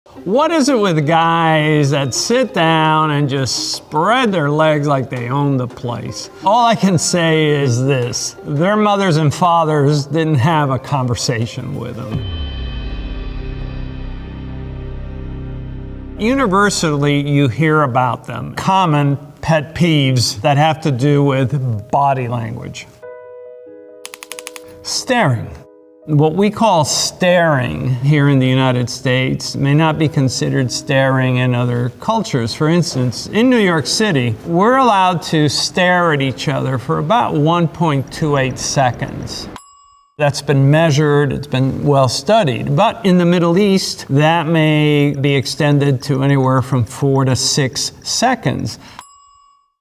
What is it with guys that sit down and just spread their legs like they own the place? All I can say is this: their mothers and fathers didn't have a conversation with them. Universally, you hear about them. Common pet peeves that have to do with body language. Staring. What we call staring here in the United States may not be considered staring in other cultures. For instance, in New York City, we're allowed to stare at each other for about 1.28 seconds. That's been measured, it's been well studied. But in the Middle East, that may be extended to anywhere from 4 to 6 seconds.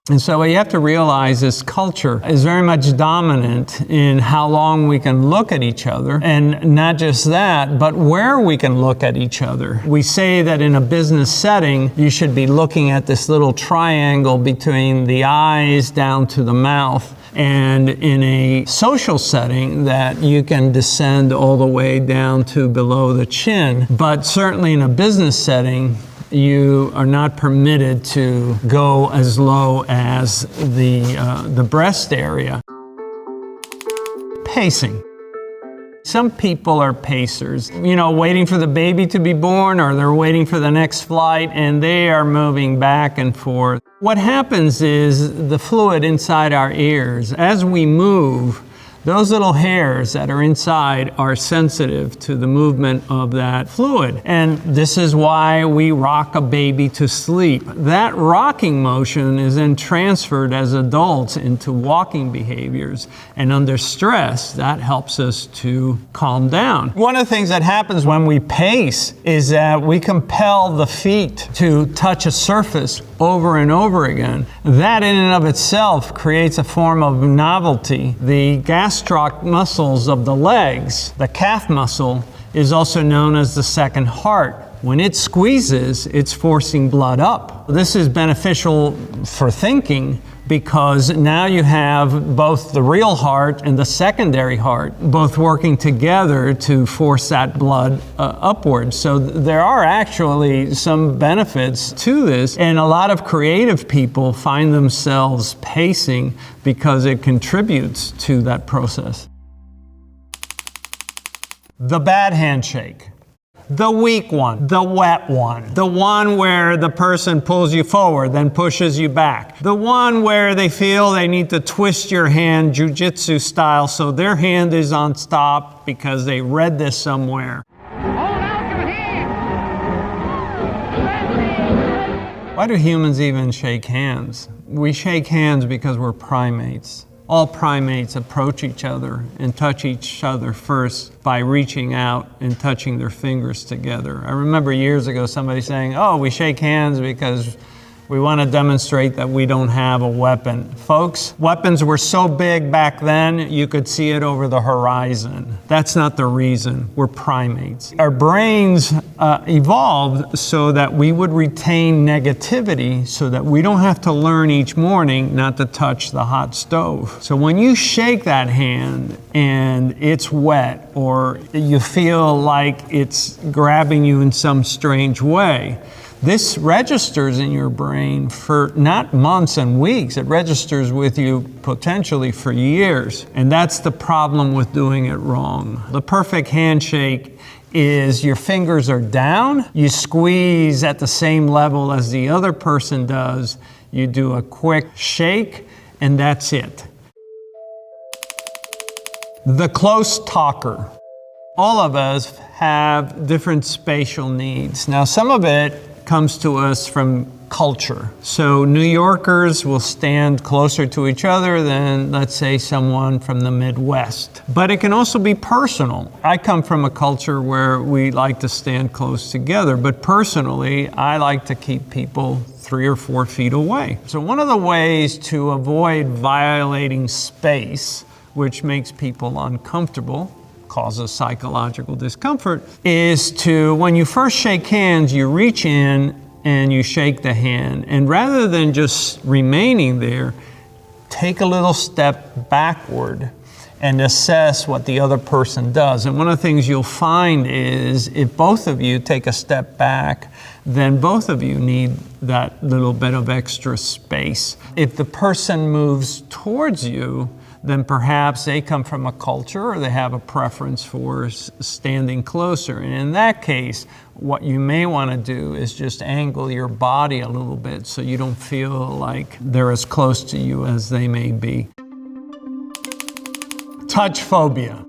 And so what you have to realize is culture is very much dominant in how long we can look at each other. And not just that, but where we can look at each other. We say that in a business setting, you should be looking at this little triangle between the eyes down to the mouth. And in a social setting, that you can descend all the way down to below the chin. But certainly in a business setting, you are not permitted to go as low as the breast area. Pacing. Some people are pacers, waiting for the baby to be born, or they're waiting for the next flight, and they are moving back and forth. What happens is the fluid inside our ears, as we move, those little hairs that are inside are sensitive to the movement of that fluid. And this is why we rock a baby to sleep. That rocking motion is then transferred as adults into walking behaviors. And under stress, that helps us to calm down. One of the things that happens when we pace is that we compel the feet to touch a surface over and over again. That in and of itself creates a form of novelty. The gastroc muscles of the legs, the calf muscle, is also known as the second heart. When it squeezes, it's forcing blood up. This is beneficial for thinking because now you have both the real heart and the secondary heart both working together to force that blood upwards. So there are actually some benefits to this, and a lot of creative people find themselves pacing because it contributes to that process. The bad handshake. The weak one, the wet one, the one where the person pulls you forward, then pushes you back. The one where they feel they need to twist your hand jiu-jitsu style so their hand is on stop because they read this somewhere. Why do humans even shake hands? We shake hands because we're primates. All primates approach each other and touch each other first by reaching out and touching their fingers together. I remember years ago somebody saying, "Oh, we shake hands because we want to demonstrate that we don't have a weapon." Folks, weapons were so big back then, you could see it over the horizon. That's not the reason. We're primates. Our brains evolved so that we would retain negativity so that we don't have to learn each morning not to touch the hot stove. So when you shake that hand and it's wet, or you feel like it's grabbing you in some strange way, this registers in your brain for not months and weeks, it registers with you potentially for years. And that's the problem with doing it wrong. The perfect handshake is your fingers are down, you squeeze at the same level as the other person does, you do a quick shake, and that's it. The close talker. All of us have different spatial needs. Now, some of it comes to us from culture. So New Yorkers will stand closer to each other than, let's say, someone from the Midwest. But it can also be personal. I come from a culture where we like to stand close together, but personally, I like to keep people 3 or 4 feet away. So one of the ways to avoid violating space, which makes people uncomfortable, causes psychological discomfort, is to, when you first shake hands, you reach in and you shake the hand. And rather than just remaining there, take a little step backward and assess what the other person does. And one of the things you'll find is if both of you take a step back, then both of you need that little bit of extra space. If the person moves towards you, then perhaps they come from a culture or they have a preference for standing closer. And in that case, what you may want to do is just angle your body a little bit so you don't feel like they're as close to you as they may be. Touch phobia.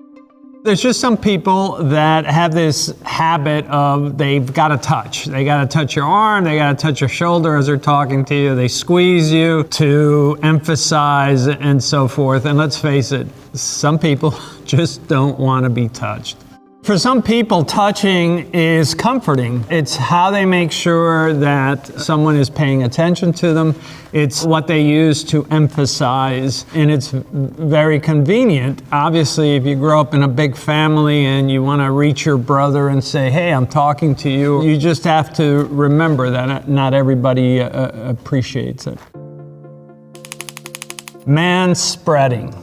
There's just some people that have this habit of they've got to touch. They got to touch your arm, they got to touch your shoulder as they're talking to you. They squeeze you to emphasize and so forth. And let's face it, some people just don't want to be touched. For some people, touching is comforting. It's how they make sure that someone is paying attention to them. It's what they use to emphasize, and it's very convenient. Obviously, if you grow up in a big family and you want to reach your brother and say, hey, I'm talking to you, you just have to remember that not everybody appreciates it. Man-spreading.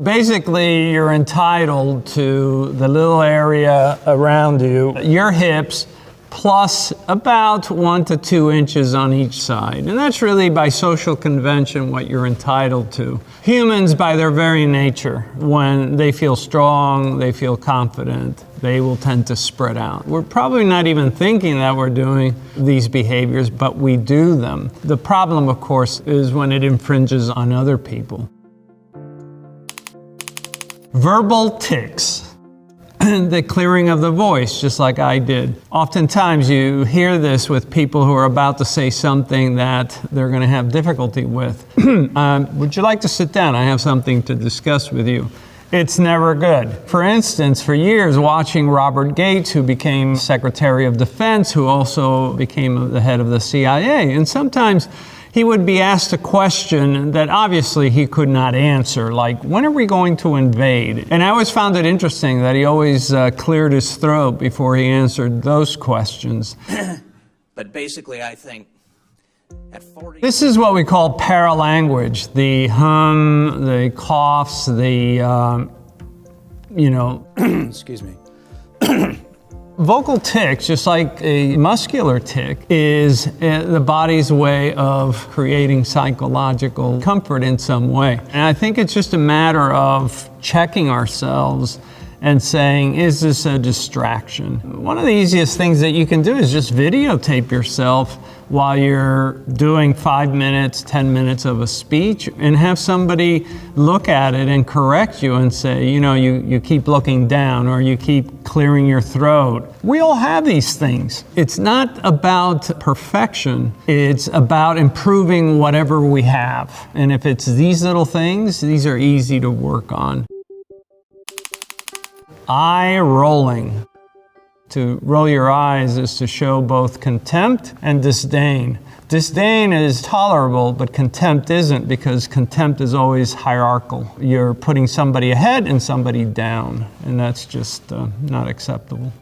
Basically, you're entitled to the little area around you, your hips, plus about 1 to 2 inches on each side. And that's really by social convention what you're entitled to. Humans, by their very nature, when they feel strong, they feel confident, they will tend to spread out. We're probably not even thinking that we're doing these behaviors, but we do them. The problem, of course, is when it infringes on other people. Verbal tics, the clearing of the voice, just like I did. Oftentimes you hear this with people who are about to say something that they're going to have difficulty with. Would you like to sit down? I have something to discuss with you. It's never good. For instance, for years watching Robert Gates, who became Secretary of Defense, who also became the head of the CIA, and sometimes he would be asked a question that obviously he could not answer, like, when are we going to invade? And I always found it interesting that he always cleared his throat before he answered those questions. But basically, I think at 40... This is what we call paralanguage, the hum, the coughs, the, Excuse me. Vocal tics, just like a muscular tic, is the body's way of creating psychological comfort in some way. And I think it's just a matter of checking ourselves and saying, is this a distraction? One of the easiest things that you can do is just videotape yourself while you're doing 5 minutes, 10 minutes of a speech, and have somebody look at it and correct you and say, you keep looking down or you keep clearing your throat. We all have these things. It's not about perfection. It's about improving whatever we have. And if it's these little things, these are easy to work on. Eye rolling. To roll your eyes is to show both contempt and disdain. Disdain is tolerable, but contempt isn't, because contempt is always hierarchical. You're putting somebody ahead and somebody down, and that's just not acceptable.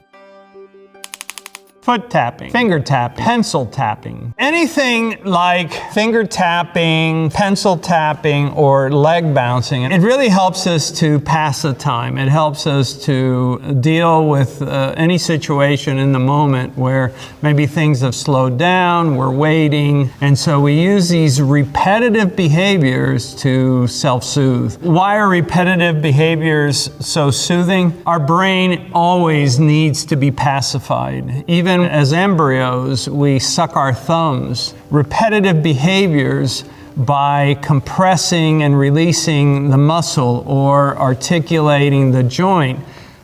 Foot tapping, finger tapping, pencil tapping. Anything like finger tapping, pencil tapping, or leg bouncing, it really helps us to pass the time. It helps us to deal with any situation in the moment where maybe things have slowed down, we're waiting, and so we use these repetitive behaviors to self-soothe. Why are repetitive behaviors so soothing? Our brain always needs to be pacified. Even as embryos, we suck our thumbs. Repetitive behaviors by compressing and releasing the muscle or articulating the joint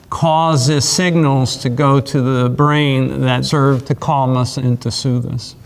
causes signals to go to the brain that serve to calm us and to soothe us.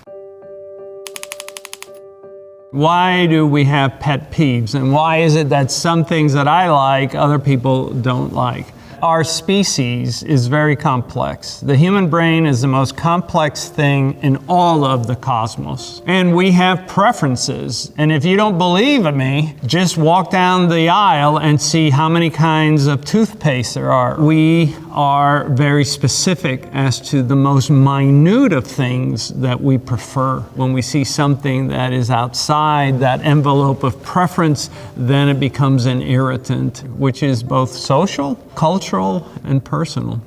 Why do we have pet peeves? And why is it that some things that I like, other people don't like? Our species is very complex. The human brain is the most complex thing in all of the cosmos. And we have preferences. And if you don't believe me, just walk down the aisle and see how many kinds of toothpaste there are. We are very specific as to the most minute of things that we prefer. When we see something that is outside that envelope of preference, then it becomes an irritant, which is both social, cultural, and personal.